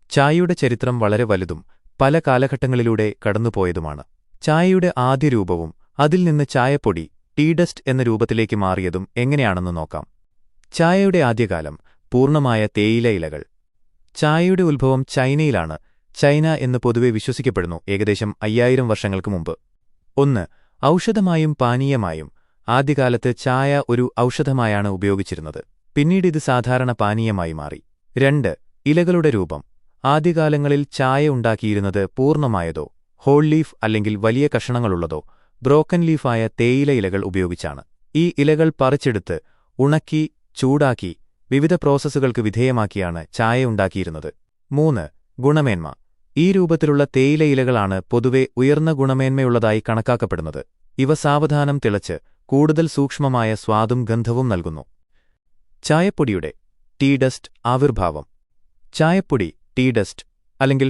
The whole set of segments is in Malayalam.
ചായയുടെ ചരിത്രം വളരെ വലുതും പല കാലഘട്ടങ്ങളിലൂടെ കടന്നുപോയതുമാണ്. ചായയുടെ ആദ്യ രൂപവും അതിൽ നിന്ന് ചായപ്പൊടി ടീ ഡസ്റ്റ് എന്ന രൂപത്തിലേക്ക് മാറിയതും എങ്ങനെയാണെന്ന് നോക്കാം. ചായയുടെ ആദ്യകാലം പൂർണ്ണമായ തേയില ഇലകൾ. ചായയുടെ ഉത്ഭവം ചൈനയിലാണ്. ചൈന എന്ന് പൊതുവെ വിശ്വസിക്കപ്പെടുന്നു, ഏകദേശം 5000 വർഷങ്ങൾക്ക് മുമ്പ്. 1. ഔഷധമായും പാനീയമായും. ആദ്യകാലത്ത് ചായ ഒരു ഔഷധമായാണ് ഉപയോഗിച്ചിരുന്നത്. പിന്നീട് ഇത് സാധാരണ പാനീയമായി മാറി. 2. ഇലകളുടെ രൂപം. ആദ്യകാലങ്ങളിൽ ചായ ഉണ്ടാക്കിയിരുന്നത് പൂർണ്ണമായതോ ഹോൾ ലീഫ് അല്ലെങ്കിൽ വലിയ കഷണങ്ങളുള്ളതോ ബ്രോക്കൻ ലീഫായ തേയില ഇലകൾ ഉപയോഗിച്ചാണ്. ഈ ഇലകൾ പറിച്ചെടുത്ത് ഉണക്കി ചൂടാക്കി വിവിധ പ്രോസസ്സുകൾക്ക് വിധേയമാക്കിയാണ് ചായ ഉണ്ടാക്കിയിരുന്നത്. 3. ഗുണമേന്മ. ഈ രൂപത്തിലുള്ള തേയില ഇലകളാണ് പൊതുവെ ഉയർന്ന ഗുണമേന്മയുള്ളതായി കണക്കാക്കപ്പെടുന്നത്. ഇവ സാവധാനം തിളച്ച് കൂടുതൽ സൂക്ഷ്മമായ സ്വാദും ഗന്ധവും നൽകുന്നു. ചായപ്പൊടിയുടെ ടീ ഡസ്റ്റ് ആവിർഭാവം. ചായപ്പൊടി ടീ ഡസ്റ്റ് അല്ലെങ്കിൽ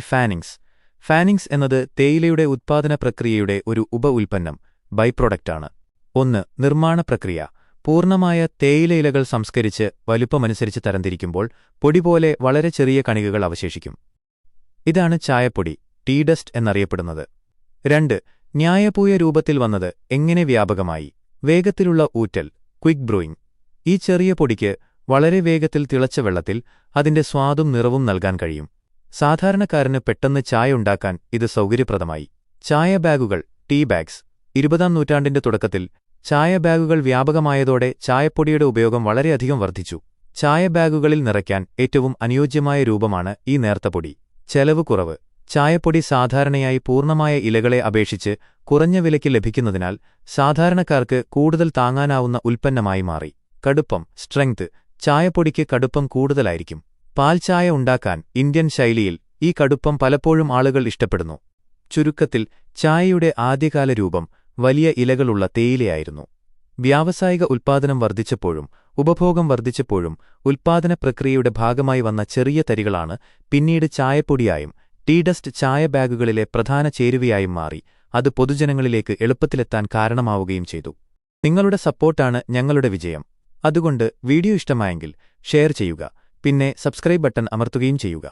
ഫാനിങ്സ് എന്നത് തേയിലയുടെ ഉത്പാദന പ്രക്രിയയുടെ ഒരു ഉപ-ഉൽപ്പന്നം ബൈപ്രൊഡക്റ്റാണ്. 1. നിർമ്മാണ പ്രക്രിയ. പൂർണ്ണമായ തേയിലയിലകൾ സംസ്കരിച്ച് വലുപ്പമനുസരിച്ച് തരംതിരിക്കുമ്പോൾ പൊടിപോലെ വളരെ ചെറിയ കണികകൾ അവശേഷിക്കും. ഇതാണ് ചായപ്പൊടി ടീ ഡസ്റ്റ് എന്നറിയപ്പെടുന്നത്. 2. ന്യായപൂയ രൂപത്തിൽ വന്നത് എങ്ങനെ വ്യാപകമായി. വേഗത്തിലുള്ള ഊറ്റൽ ക്വിക്ക് ബ്രൂയിങ്. ഈ ചെറിയ പൊടിക്ക് വളരെ വേഗത്തിൽ തിളച്ച വെള്ളത്തിൽ അതിന്റെ സ്വാദും നിറവും നൽകാൻ കഴിയും. സാധാരണക്കാരന് പെട്ടെന്ന് ചായ ഉണ്ടാക്കാൻ ഇത് സൗകര്യപ്രദമായി. ചായ ബാഗുകൾ ടീ ബാഗ്സ്. 20-ാം നൂറ്റാണ്ടിന്റെ തുടക്കത്തിൽ ചായ ബാഗുകൾ വ്യാപകമായതോടെ ചായപ്പൊടിയുടെ ഉപയോഗം വളരെയധികം വർദ്ധിച്ചു. ചായ ബാഗുകളിൽ നിറയ്ക്കാൻ ഏറ്റവും അനുയോജ്യമായ രൂപമാണ് ഈ നേർത്ത പൊടി. ചെലവ് കുറവ്. ചായപ്പൊടി സാധാരണയായി പൂർണ്ണമായ ഇലകളെ അപേക്ഷിച്ച് കുറഞ്ഞ വിലയ്ക്ക് ലഭിക്കുന്നതിനാൽ സാധാരണക്കാർക്ക് കൂടുതൽ താങ്ങാനാവുന്ന ഉൽപ്പന്നമായി മാറി. കടുപ്പം സ്ട്രെങ്ത്. ചായപ്പൊടിക്ക് കടുപ്പം കൂടുതലായിരിക്കും. പാൽച്ചായ ഉണ്ടാക്കാൻ ഇന്ത്യൻ ശൈലിയിൽ ഈ കടുപ്പം പലപ്പോഴും ആളുകൾ ഇഷ്ടപ്പെടുന്നു. ചുരുക്കത്തിൽ ചായയുടെ ആദ്യകാല രൂപം വലിയ ഇലകളുള്ള തേയിലയായിരുന്നു. വ്യാവസായിക ഉൽപ്പാദനം വർദ്ധിച്ചപ്പോഴും ഉപഭോഗം വർദ്ധിച്ചപ്പോഴും ഉൽപ്പാദന പ്രക്രിയയുടെ ഭാഗമായി വന്ന ചെറിയ തരികളാണ് പിന്നീട് ചായപ്പൊടിയായും ടീ ഡസ്റ്റ് ചായ ബാഗുകളിലെ പ്രധാന ചേരുവയായും മാറി. അത് പൊതുജനങ്ങളിലേക്ക് എളുപ്പത്തിലെത്താൻ കാരണമാവുകയും ചെയ്തു. നിങ്ങളുടെ സപ്പോർട്ടാണ് ഞങ്ങളുടെ വിജയം. അതുകൊണ്ട് വീഡിയോ ഇഷ്ടമായെങ്കിൽ ഷെയർ ചെയ്യുക, പിന്നെ സബ്സ്ക്രൈബ് ബട്ടൺ അമർത്തുകയും ചെയ്യുക.